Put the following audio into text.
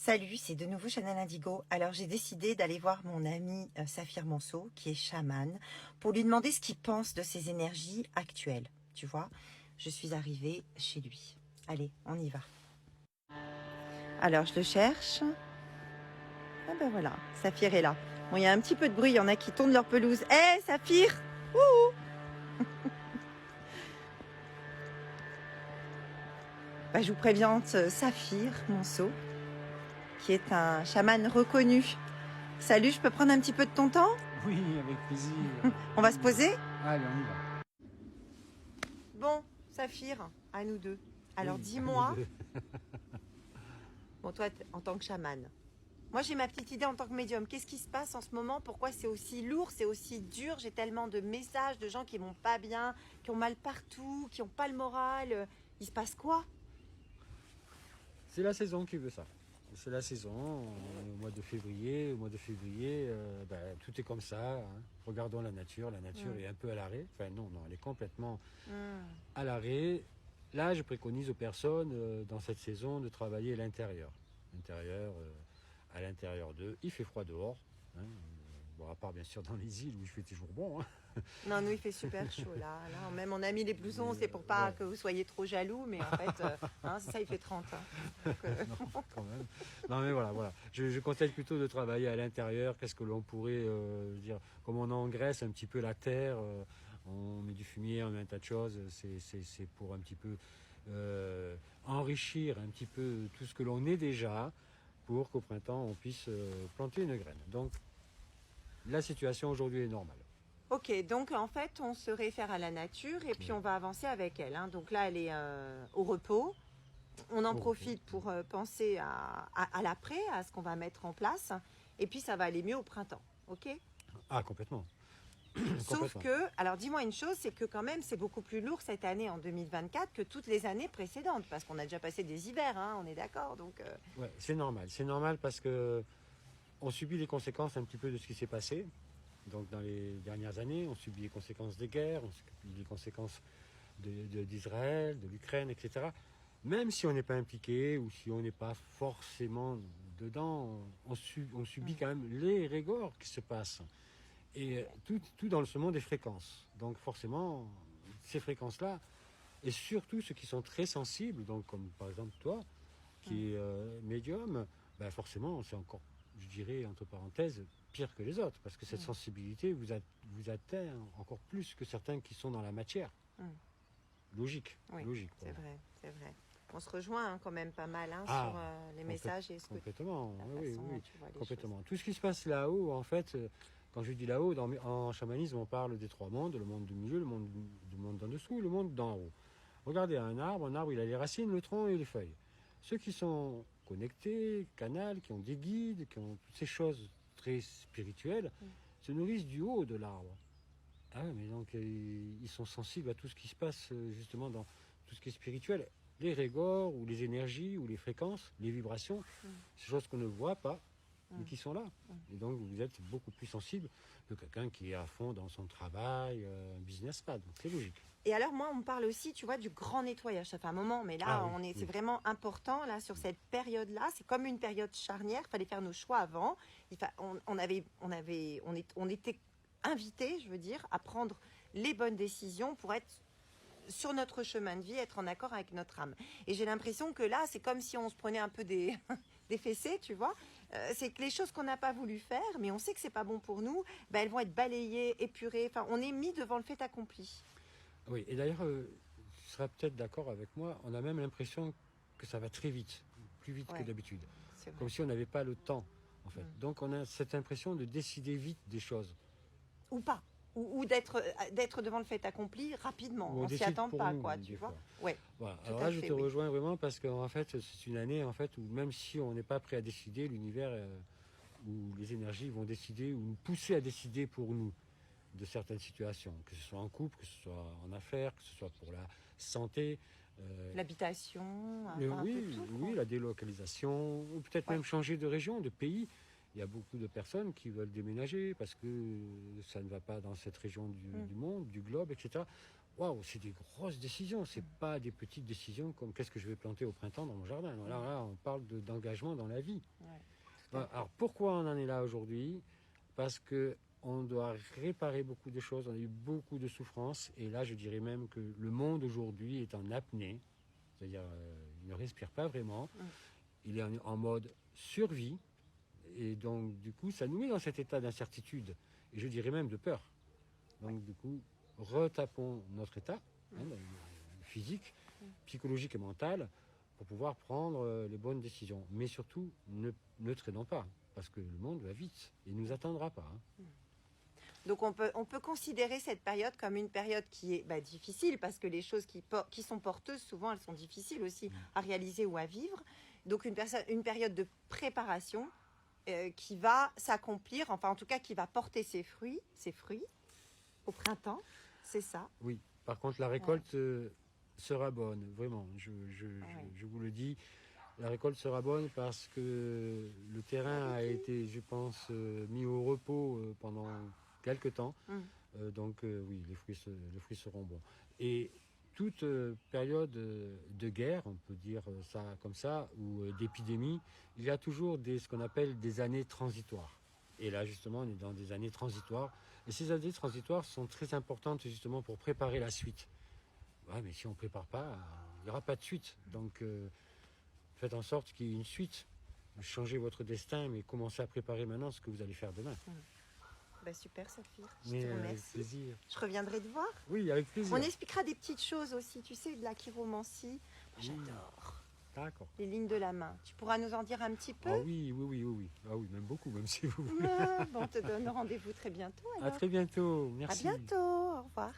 Salut, c'est de nouveau Chanel Indigo. Alors j'ai décidé d'aller voir mon ami Saphir Monceau, qui est chamane, pour lui demander ce qu'il pense de ses énergies actuelles. Tu vois, je suis arrivée chez lui. Allez, on y va. Alors je le cherche. Ah ben voilà, Saphir est là. Bon, il y a un petit peu de bruit, il y en a qui tournent leur pelouse. Hé, Saphir! Ouh! Bah, je vous présente Saphir Monceau, qui est un chaman reconnu. Salut, je peux prendre un petit peu de ton temps? Oui, avec plaisir. On va se poser? Allez, on y va. Bon, Saphir, à nous deux. Alors Oui, dis-moi, allez. bon toi en tant que chamane, moi j'ai ma petite idée en tant que médium. Qu'est-ce qui se passe en ce moment? Pourquoi c'est aussi lourd, c'est aussi dur? J'ai tellement de messages de gens qui vont pas bien, qui ont mal partout, qui ont pas le moral. Il se passe quoi? C'est la saison qui veut ça. C'est la saison, on est au mois de février. Au mois de février, tout est comme ça. Hein. Regardons la nature est un peu à l'arrêt. Enfin non, elle est complètement à l'arrêt. Là, je préconise aux personnes dans cette saison de travailler à l'intérieur. À l'intérieur d'eux. Il fait froid dehors. Hein. Bon, à part bien sûr dans les îles où il fait toujours bon. Hein. Non, nous il fait super chaud là. Même on a mis les blousons, c'est pour pas que vous soyez trop jaloux, mais en fait, c'est ça, il fait 30. Hein. Donc, Non, quand même. Non, mais voilà. Je conseille plutôt de travailler à l'intérieur. Qu'est-ce que l'on pourrait dire? Comme on engraisse un petit peu la terre, on met du fumier, on met un tas de choses. C'est pour un petit peu enrichir un petit peu tout ce que l'on est déjà, pour qu'au printemps on puisse planter une graine. Donc la situation aujourd'hui est normale. ok, donc en fait, on se réfère à la nature et puis on va avancer avec elle. Hein. Donc là, elle est au repos. On en profite pour penser à l'après, à ce qu'on va mettre en place. Et puis ça va aller mieux au printemps. Ok? Ah, complètement. Sauf que, alors dis-moi une chose, c'est que quand même, c'est beaucoup plus lourd cette année en 2024 que toutes les années précédentes. Parce qu'on a déjà passé des hivers, hein, on est d'accord. Donc, Ouais, c'est normal. C'est normal parce que on subit les conséquences un petit peu de ce qui s'est passé. Donc dans les dernières années, on subit les conséquences des guerres, on subit les conséquences d'Israël, de l'Ukraine, etc. Même si on n'est pas impliqué ou si on n'est pas forcément dedans, on subit quand même les régors qui se passent. Et tout dans ce monde est fréquences. Donc forcément, ces fréquences-là, et surtout ceux qui sont très sensibles, donc comme par exemple toi, qui est médium, forcément c'est encore, je dirais entre parenthèses, pire que les autres, parce que cette sensibilité vous atteint encore plus que certains qui sont dans la matière. Logique, oui, logique. c'est vrai, c'est vrai. On se rejoint quand même pas mal sur les messages et ce que complètement, la façon dont tu vois les complètement. choses. Tout ce qui se passe là-haut, en fait, quand je dis là-haut, en chamanisme, on parle des trois mondes, le monde du milieu, le monde d'en dessous et le monde d'en haut. Regardez un arbre, il a les racines, le tronc et les feuilles. Ceux qui sont connectés, canals, qui ont des guides, qui ont toutes ces choses très spirituelles, se nourrissent du haut de l'arbre. Ah oui, mais donc ils sont sensibles à tout ce qui se passe justement dans tout ce qui est spirituel. Les régors, ou les énergies, ou les fréquences, les vibrations, ces choses qu'on ne voit pas, mais qui sont là. Et donc vous êtes beaucoup plus sensible que quelqu'un qui est à fond dans son travail, un businessman. Donc c'est logique. Et alors moi, on me parle aussi, tu vois, du grand nettoyage. Ça fait un moment, mais là, c'est vraiment important là sur cette période-là. C'est comme une période charnière. Il fallait faire nos choix avant. On était invités, je veux dire, à prendre les bonnes décisions pour être sur notre chemin de vie, être en accord avec notre âme. Et j'ai l'impression que là, c'est comme si on se prenait un peu des, des fessées, tu vois. C'est que les choses qu'on n'a pas voulu faire, mais on sait que c'est pas bon pour nous, elles vont être balayées, épurées. Enfin, on est mis devant le fait accompli. Oui, et d'ailleurs, tu seras peut-être d'accord avec moi, on a même l'impression que ça va très vite, plus vite que d'habitude. Comme si on n'avait pas le temps, en fait. Donc on a cette impression de décider vite des choses. Ou pas. Ou d'être devant le fait accompli rapidement. On s'y attend pas, quoi, tu vois. Ouais. Voilà. Alors là, je te rejoins vraiment parce qu'en fait, c'est une année en fait où même si on n'est pas prêt à décider, l'univers où les énergies vont décider ou nous pousser à décider pour nous de certaines situations, que ce soit en couple, que ce soit en affaires, que ce soit pour la santé. L'habitation, oui, la délocalisation, ou peut-être même changer de région, de pays. Il y a beaucoup de personnes qui veulent déménager parce que ça ne va pas dans cette région du monde, du globe, etc. waouh, c'est des grosses décisions. C'est pas des petites décisions comme qu'est-ce que je vais planter au printemps dans mon jardin. Là, on parle d'engagement dans la vie. Ouais. Alors pourquoi on en est là aujourd'hui? Parce que on doit réparer beaucoup de choses. On a eu beaucoup de souffrances. Et là, je dirais même que le monde aujourd'hui est en apnée. C'est-à-dire, il ne respire pas vraiment. Il est en mode survie. Et donc, du coup, ça nous met dans cet état d'incertitude. Et je dirais même de peur. Donc, du coup, retapons notre état physique, psychologique et mental pour pouvoir prendre les bonnes décisions. Mais surtout, ne traînons pas. Parce que le monde va vite et ne nous attendra pas. Donc on peut considérer cette période comme une période qui est difficile parce que les choses qui sont porteuses, souvent elles sont difficiles aussi à réaliser ou à vivre. Donc une période de préparation qui va s'accomplir, enfin en tout cas qui va porter ses fruits au printemps, c'est ça. Oui, par contre la récolte sera bonne, vraiment, je vous le dis. La récolte sera bonne parce que le terrain a été, je pense, mis au repos pendant quelques temps. Donc oui, les fruits seront bons. Et toute période de guerre, on peut dire ça comme ça, ou d'épidémie, il y a toujours ce qu'on appelle des années transitoires. Et là, justement, on est dans des années transitoires. Et ces années transitoires sont très importantes, justement, pour préparer la suite. Ouais, mais si on ne prépare pas, il n'y aura pas de suite. Donc, faites en sorte qu'il y ait une suite. Changez votre destin, mais commencez à préparer maintenant ce que vous allez faire demain. Super, Saphir. Je te remercie. Avec plaisir. Je reviendrai te voir. Oui, avec plaisir. On expliquera des petites choses aussi, tu sais, de la chiromancie. J'adore. D'accord. Les lignes de la main. Tu pourras nous en dire un petit peu? Ah oui. Ah oui, même beaucoup, même si vous voulez. Bon, on te donne rendez-vous très bientôt alors. À très bientôt. Merci. À bientôt. Au revoir.